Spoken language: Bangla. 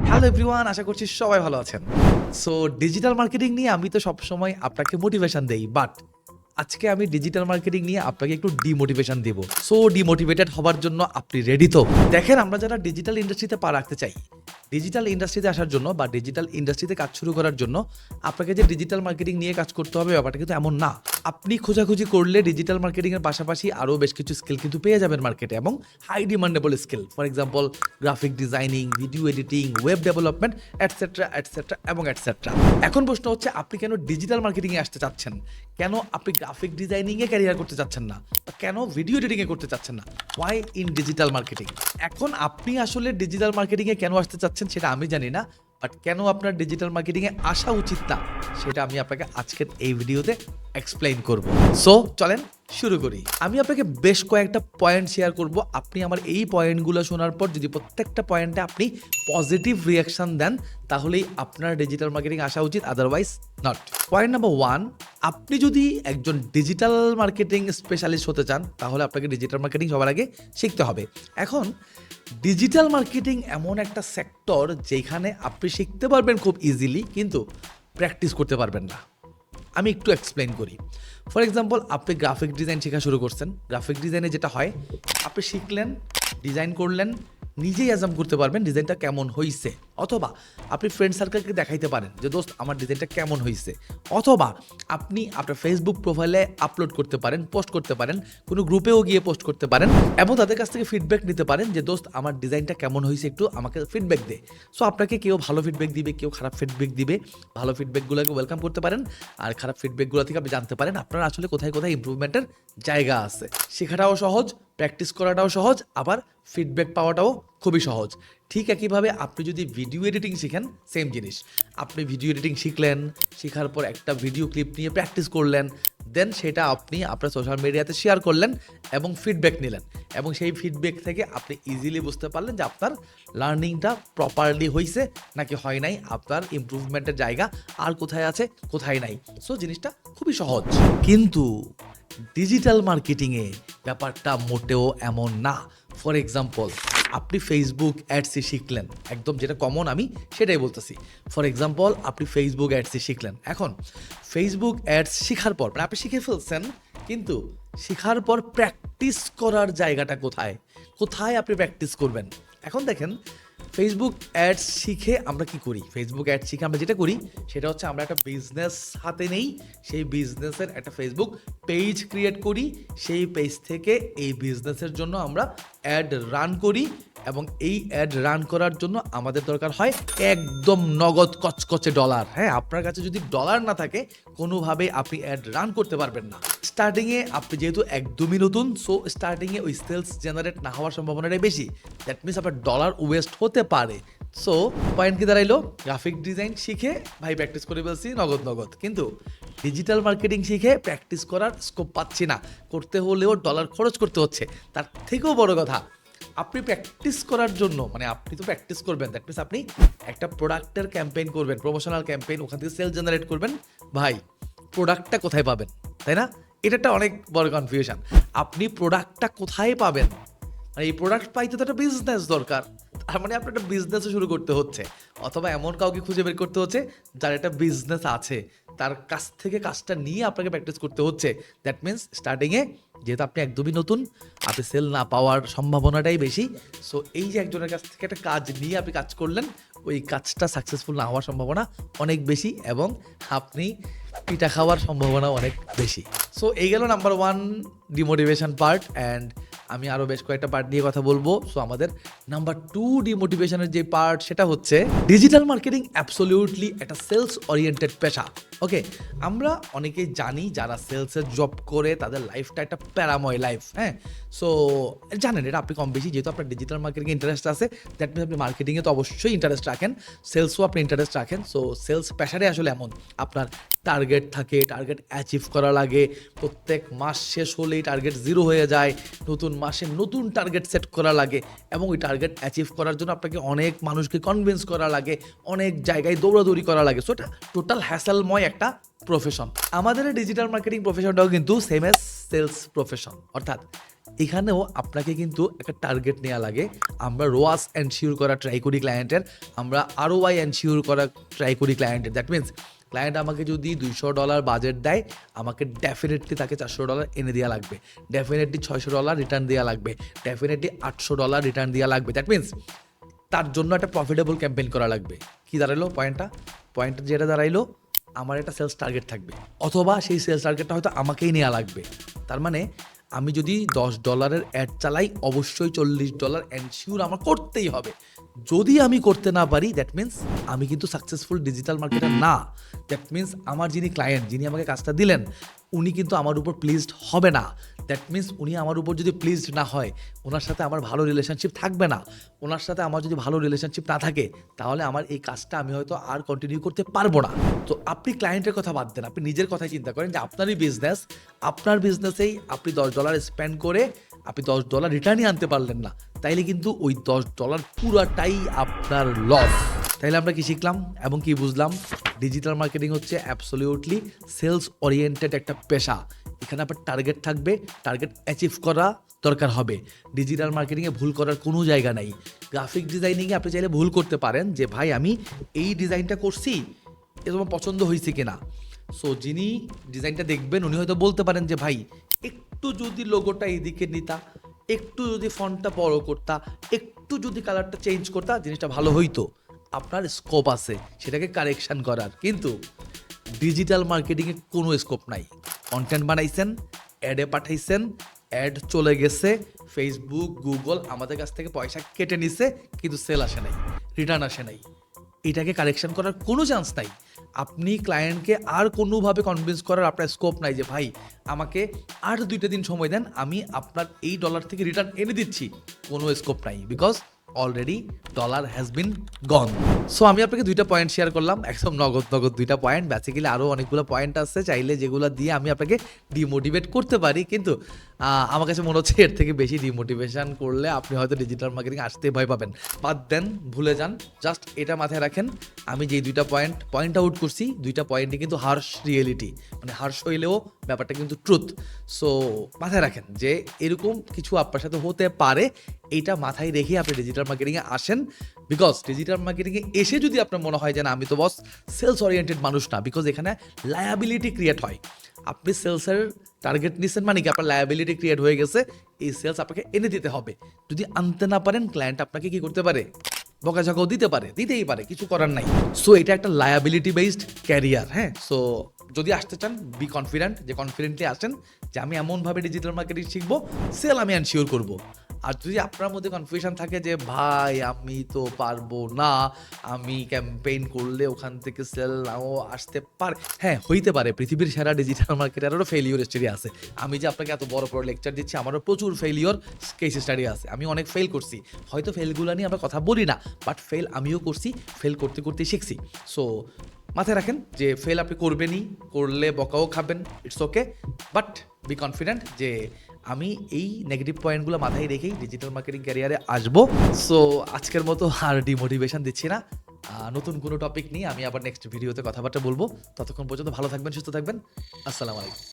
হ্যালো এভরিওয়ান, আশা করছি সবাই ভালো আছেন। সো ডিজিটাল মার্কেটিং নিয়ে আমি তো সবসময় আপনাকে মোটিভেশন দেই, বাট আজকে আমি ডিজিটাল মার্কেটিং নিয়ে আপনাকে একটু ডিমোটিভেশন দেব। সো ডিমোটিভেটেড হওয়ার জন্য আপনি রেডি তো? দেখেন, আমরা যারা ডিজিটাল ইন্ডাস্ট্রিতে পা রাখতে চাই, ডিজিটাল ইন্ডাস্ট্রিতে আসার জন্য বা ডিজিটাল ইন্ডাস্ট্রিতে কাজ শুরু করার জন্য আপনাকে যে ডিজিটাল মার্কেটিং নিয়ে কাজ করতে হবে ব্যাপারটা কিন্তু এমন না। আপনি খোঁজাখুঁজি করলে ডিজিটাল মার্কেটিংয়ের পাশাপাশি আরও বেশ কিছু স্কিল কিন্তু পেয়ে যাবেন মার্কেটে, এবং high demandable skill. For example graphic designing, video editing, web development, etcetera etcetera এবং অ্যাটসেট্রা। এখন প্রশ্ন হচ্ছে, আপনি কেন ডিজিটাল মার্কেটিংয়ে আসতে চাচ্ছেন? কেন আপনি গ্রাফিক ডিজাইনিংয়ে ক্যারিয়ার করতে চাচ্ছেন না? কেন ভিডিও এডিটিংয়ে করতে চাচ্ছেন না? Why in digital marketing? এখন আপনি আসলে ডিজিটাল মার্কেটিংয়ে কেন আসতে চাচ্ছেন সেটা আমি জানি না, বাট কেন আপনার ডিজিটাল মার্কেটিংয়ে আসা উচিত না সেটা আমি আপনাকে আজকের এই ভিডিওতে এক্সপ্লেইন করব। সো চলেন শুরু করি। আমি আপনাকে বেশ কয়েকটা পয়েন্ট শেয়ার করব। আপনি আমার এই পয়েন্টগুলো শোনার পর যদি প্রত্যেকটা পয়েন্টে আপনি পজিটিভ রিয়াকশন দেন, তাহলেই আপনার ডিজিটাল মার্কেটিং আসা উচিত, আদারওয়াইজ নট। পয়েন্ট নাম্বার 1, আপনি যদি একজন ডিজিটাল মার্কেটিং স্পেশালিস্ট হতে চান, তাহলে আপনাকে ডিজিটাল মার্কেটিং সবার আগে শিখতে হবে। এখন ডিজিটাল মার্কেটিং এমন একটা সেক্টর যেখানে আপনি শিখতে পারবেন খুব ইজিলি, কিন্তু প্র্যাকটিস করতে পারবেন না। আমি একটু এক্সপ্লেন করি। ফর এক্সাম্পল, আপনি গ্রাফিক ডিজাইন শেখা শুরু করছেন। গ্রাফিক ডিজাইনে যেটা হয়, আপনি শিখলেন, ডিজাইন করলেন, নিজেই অ্যাজাম করতে পারবেন ডিজাইনটা কেমন হয়েছে, অথবা আপনি ফ্রেন্ড সার্কেলকে দেখাইতে পারেন যে দোস্ত আমার ডিজাইনটা কেমন হয়েছে, অথবা আপনি আপনার ফেসবুক প্রোফাইলে আপলোড করতে পারেন, পোস্ট করতে পারেন, কোনো গ্রুপেও গিয়ে পোস্ট করতে পারেন, এবং তাদের কাছ থেকে ফিডব্যাক নিতে পারেন যে দোস্ত আমার ডিজাইনটা কেমন হয়েছে, একটু আমাকে ফিডব্যাক দে। সো আপনাকে কেউ ভালো ফিডব্যাক দিবে, কেউ খারাপ ফিডব্যাক দিবে। ভালো ফিডব্যাকগুলোকে ওয়েলকাম করতে পারেন, আর খারাপ ফিডব্যাকগুলো থেকে আপনি জানতে পারেন আপনার আসলে কোথায় কোথায় ইমপ্রুভমেন্টের জায়গা আছে। শেখাটাও সহজ, প্র্যাকটিস করাটাও সহজ, আবার ফিডব্যাক পাওয়াটাও খুবই সহজ। ঠিক একইভাবে আপনি যদি ভিডিও এডিটিং শিখেন, সেম জিনিস। আপনি ভিডিও এডিটিং শিখলেন, শেখার পর একটা ভিডিও ক্লিপ নিয়ে প্র্যাকটিস করলেন, দেন সেটা আপনি আপনার সোশ্যাল মিডিয়াতে শেয়ার করলেন এবং ফিডব্যাক নিলেন, এবং সেই ফিডব্যাক থেকে আপনি ইজিলি বুঝতে পারলেন যে আপনার লার্নিংটা প্রপারলি হয়েছে নাকি হয় নাই, আপনার ইমপ্রুভমেন্টের জায়গা আর কোথায় আছে, কোথায় নাই। সো জিনিসটা খুবই সহজ। কিন্তু ডিজিটাল মার্কেটিংয়ে ব্যাপারটা মোটেও এমন না। ফর এক্সাম্পল, আপনি ফেসবুক অ্যাডসে শিখলেন, একদম যেটা কমন আমি সেটাই বলতেছি। ফর এক্সাম্পল, আপনি ফেসবুক অ্যাডসে শিখলেন। এখন ফেসবুক অ্যাডস শেখার পর আপনি শিখে ফেলছেন, কিন্তু শেখার পর প্র্যাকটিস করার জায়গাটা কোথায়? কোথায় আপনি প্র্যাকটিস করবেন? এখন দেখেন, ফেসবুক অ্যাডস শিখে আমরা কি করি? ফেসবুক অ্যাডস শিখে আমরা যেটা করি সেটা হচ্ছে আমরা একটা বিজনেস হাতে নেই, সেই বিজনেসের একটা ফেসবুক পেজ ক্রিয়েট করি, সেই পেজ থেকে এই বিজনেসের জন্য আমরা অ্যাড রান করি, এবং এই অ্যাড রান করার জন্য আমাদের দরকার হয় একদম নগদ কচকচে ডলার। হ্যাঁ, আপনার কাছে যদি ডলার না থাকে, কোনোভাবে আপনি অ্যাড রান করতে পারবেন না। স্টার্টিংয়ে আপনি যেহেতু একদমই নতুন, সো স্টার্টিংয়ে ওই সেলস জেনারেট না হওয়ার সম্ভাবনাটাই বেশি। দ্যাট মিনস আপনার ডলার ওয়েস্ট হতে পারে। সো পয়েন্ট কি দাঁড়াইলো? গ্রাফিক ডিজাইন শিখে ভাই প্র্যাকটিস করে ফেলছি নগদ নগদ, কিন্তু ডিজিটাল মার্কেটিং শিখে প্র্যাকটিস করার স্কোপ পাচ্ছি না, করতে হলেও ডলার খরচ করতে হচ্ছে। তার থেকেও বড় কথা, আপনি প্র্যাকটিস করার জন্য, মানে আপনি তো প্র্যাকটিস করবেন, দ্যাট মিনস আপনি একটা প্রোডাক্টের ক্যাম্পেইন করবেন, প্রমোশনাল ক্যাম্পেইন, ওখান থেকে সেল জেনারেট করবেন। ভাই, প্রোডাক্টটা কোথায় পাবেন, তাই না? এটা একটা অনেক বড় কনফিউশন। আপনি প্রোডাক্টটা কোথায় পাবেন? মানে এই প্রোডাক্ট পাইতে তো একটা বিজনেস দরকার। তার মানে আপনার একটা বিজনেসও শুরু করতে হচ্ছে, অথবা এমন কাউকে খুঁজে বের করতে হচ্ছে যার একটা বিজনেস আছে, তার কাছ থেকে কাজটা নিয়ে আপনাকে প্র্যাকটিস করতে হচ্ছে। দ্যাট মিনস স্টার্টিংয়ে যেহেতু আপনি একদমই নতুন, আপনি সেল না পাওয়ার সম্ভাবনাটাই বেশি। সো এই যে একজনের কাছ থেকে একটা কাজ নিয়ে আপনি কাজ করলেন, ওই কাজটা সাকসেসফুল না হওয়ার সম্ভাবনা অনেক বেশি, এবং আপনি পিঠা খাওয়ার সম্ভাবনা অনেক বেশি। সো এই গেল নাম্বার 1 ডিমোটিভেশন পার্ট, অ্যান্ড আমি আরও বেশ কয়েকটা পার্ট নিয়ে কথা বলবো। সো আমাদের নাম্বার 2 ডিমোটিভেশনের যে পার্ট, সেটা হচ্ছে ডিজিটাল মার্কেটিং অ্যাবসলিউটলি একটা সেলস ওরিয়েন্টেড পেশা। ওকে, আমরা অনেকেই জানি যারা সেলসের জব করে তাদের লাইফটা একটা প্যারাময় লাইফ। হ্যাঁ, সো জানেন এটা আপনি কম বেশি, যেহেতু আপনার ডিজিটাল মার্কেটিংয়ে ইন্টারেস্ট আছে, দ্যাট মিনস আপনি মার্কেটিংয়ে তো অবশ্যই ইন্টারেস্ট রাখেন, সেলসও আপনি ইন্টারেস্ট রাখেন। সো সেলস পেশারে আসলে এমন, আপনার টার্গেট থাকে, টার্গেট অ্যাচিভ করা লাগে, প্রত্যেক মাস শেষ হলেই টার্গেট 0 হয়ে যায়, নতুন মাসে নতুন টার্গেট সেট করা লাগে, এবং ওই টার্গেট অ্যাচিভ করার জন্য আপনাকে অনেক মানুষকে কনভিন্স করা লাগে, অনেক জায়গায় দৌড়াদৌড়ি করা লাগে। সো এটা টোটাল হ্যাসেলময় একটা প্রফেশন। আমাদের ডিজিটাল মার্কেটিং প্রফেশনটাও কিন্তু সেম এজ সেলস প্রফেশন, অর্থাৎ এখানেও আপনাকে কিন্তু একটা টার্গেট নেওয়া লাগে। আমরা রোয়াস এনশিওর করা ট্রাই করি ক্লায়েন্টের, আমরা ROI এনশিওর করা ট্রাই করি ক্লায়েন্টের। দ্যাট মিনস ক্লায়েন্ট আমাকে যদি $200 বাজেট দেয়, আমাকে ডেফিনেটলি তাকে $400 এনে দেওয়া লাগবে, ডেফিনেটলি $600 রিটার্ন দেওয়া লাগবে, ডেফিনেটলি $800 রিটার্ন দেওয়া লাগবে। দ্যাট মিনস তার জন্য একটা প্রফিটেবল ক্যাম্পেইন করা লাগবে। কি দাঁড়ালো পয়েন্টটা যেটা দাঁড়াইলো, আমার একটা সেলস টার্গেট থাকবে, অথবা সেই সেলস টার্গেটটা হয়তো আমাকেই নেওয়া লাগবে। তার মানে আমি যদি $10 অ্যাড চালাই, অবশ্যই $40 এনশিওর আমার করতেই হবে। যদি আমি করতে না পারি, দ্যাট মিনস আমি কিন্তু সাকসেসফুল ডিজিটাল মার্কেটার না। দ্যাট মিনস আমার যিনি ক্লায়েন্ট, যিনি আমাকে কাজটা দিলেন, উনি কিন্তু আমার উপর প্লিজড হবে না। দ্যাট মিনস উনি আমার উপর যদি প্লিজড না হয়, ওনার সাথে আমার ভালো রিলেশনশিপ থাকবে না। ওনার সাথে আমার যদি ভালো রিলেশনশিপ না থাকে, তাহলে আমার এই কাজটা আমি হয়তো আর কন্টিনিউ করতে পারবো না। তো আপনি ক্লায়েন্টের কথা বাদ দেন, আপনি নিজের কথাই চিন্তা করেন যে আপনারই বিজনেস, আপনার বিজনেসেই আপনি $10 স্পেন্ড করে আপনি $10 রিটার্নই আনতে পারলেন না, তাইলে কিন্তু ওই $10 পুরাটাই আপনার লস। তাইলে আমরা কি শিখলাম এবং কি বুঝলাম? ডিজিটাল মার্কেটিং হচ্ছে অ্যাবসলিউটলি সেলস ওরিয়েন্টেড একটা পেশা। এখানে আপনার টার্গেট থাকবে, টার্গেট অ্যাচিভ করা দরকার হবে। ডিজিটাল মার্কেটিংয়ে ভুল করার কোনো জায়গা নাই। গ্রাফিক ডিজাইনিংয়ে আপনি চাইলে ভুল করতে পারেন যে ভাই আমি এই ডিজাইনটা করছি, এ তোমার পছন্দ হয়েছে কিনা। সো যিনি ডিজাইনটা দেখবেন উনি হয়তো বলতে পারেন যে ভাই একটু যদি লোগোটা এইদিকে নিতা, একটু যদি ফন্টটা বড় করতা, একটু যদি কালারটা চেঞ্জ করতা, জিনিসটা ভালো হইতো। আপনার স্কোপ আছে সেটাকে কারেকশন করার, কিন্তু ডিজিটাল মার্কেটিংয়ে কোনো স্কোপ নাই। কন্টেন্ট বানাইছেন, অ্যাডে পাঠাইছেন, অ্যাড চলে গেছে, ফেসবুক গুগল আমাদের কাছ থেকে পয়সা কেটে নিছে, কিন্তু সেল আসে নাই, রিটার্ন আসে নাই। এটাকে কারেকশন করার কোনো চান্স নাই। আপনি ক্লায়েন্টকে আর কোনোভাবে কনভিন্স করার আপনার স্কোপ নাই যে ভাই আমাকে আর 2টা দিন সময় দেন, আমি আপনার এই ডলার থেকে রিটার্ন এনে দিচ্ছি। কোনো স্কোপ নাই, because already dollar has been gone. So আমি আপনাকে 2টা পয়েন্ট শেয়ার করলাম, একদম নগদ 2টা পয়েন্ট। বেসিক্যালি আরও অনেকগুলো পয়েন্ট আছে চাইলে, যেগুলো দিয়ে আমি আপনাকে ডিমোটিভেট করতে পারি, কিন্তু আমার কাছে মনে হচ্ছে এর থেকে বেশি ডিমোটিভেশন করলে আপনি হয়তো ডিজিটাল মার্কেটিং আসতে ভয় পাবেন। বাদ দেন, ভুলে যান, জাস্ট এটা মাথায় রাখেন। আমি যেই 2টা পয়েন্ট আউট করছি, 2টা পয়েন্টই কিন্তু হার্শ রিয়েলিটি, মানে হার্শ হইলেও ব্যাপারটা কিন্তু ট্রুথ। সো মাথায় রাখেন যে এরকম কিছু আপনার সাথে হতে পারে, এইটা মাথায় রেখে আপনি ডিজিটাল মার্কেটিংয়ে আসেন। বিকজ ডিজিটাল মার্কেটিংয়ে এসে যদি আপনার মনে হয় যে না আমি তো বস সেলস ওরিয়েন্টেড মানুষ না, বিকজ এখানে লায়াবিলিটি ক্রিয়েট হয়। আপনি সেলসের টার্গেট নিচ্ছেন মানে কি আপনার লায়াবিলিটি ক্রিয়েট হয়ে গেছে, এই সেলস আপনাকে এনে দিতে হবে। যদি আনতে না পারেন, ক্লায়েন্ট আপনাকে কি করতে পারে, বকাঝকাও দিতেই পারে, কিছু করার নাই। সো এটা একটা লায়াবিলিটি বেসড ক্যারিয়ার। হ্যাঁ, সো যদি আসতে চান, বি কনফিডেন্ট, যে কনফিডেন্টলি আসেন যে আমি এমনভাবে ডিজিটাল মার্কেটিং শিখবো, সেল আমি এনশিওর করবো। আর যদি আপনার মধ্যে কনফিউশন থাকে যে ভাই আমি তো পারবো না, আমি ক্যাম্পেইন করলে ওখান থেকে সেল নাও আসতে পারে, হ্যাঁ হইতে পারে। পৃথিবীর সেরা ডিজিটাল মার্কেটারেরও ফেলিওর স্টোরি আছে। আমি যে আপনাকে এত বড় লেকচার দিচ্ছি, আমারও প্রচুর ফেলিওর কেস স্টাডি আছে। আমি অনেক ফেল করছি, হয়তো ফেলগুলো নিয়ে আমরা কথা বলি না, বাট ফেল আমিও করছি, ফেল করতে করতে শিখছি। সো মাথায় রাখেন যে ফেল আপনি করবেনই, করলে বকাও খাবেন, it's okay, but be confident যে আমি এই নেগেটিভ পয়েন্টগুলো মাথায় রেখেই ডিজিটাল মার্কেটিং ক্যারিয়ারে আসবো। সো আজকের মতো আর ডিমোটিভেশন দিচ্ছি না, নতুন কোনো টপিক নিয়ে আমি আবার নেক্সট ভিডিওতে কথাবার্তা বলবো। ততক্ষণ পর্যন্ত ভালো থাকবেন, সুস্থ থাকবেন। আসসালামু আলাইকুম।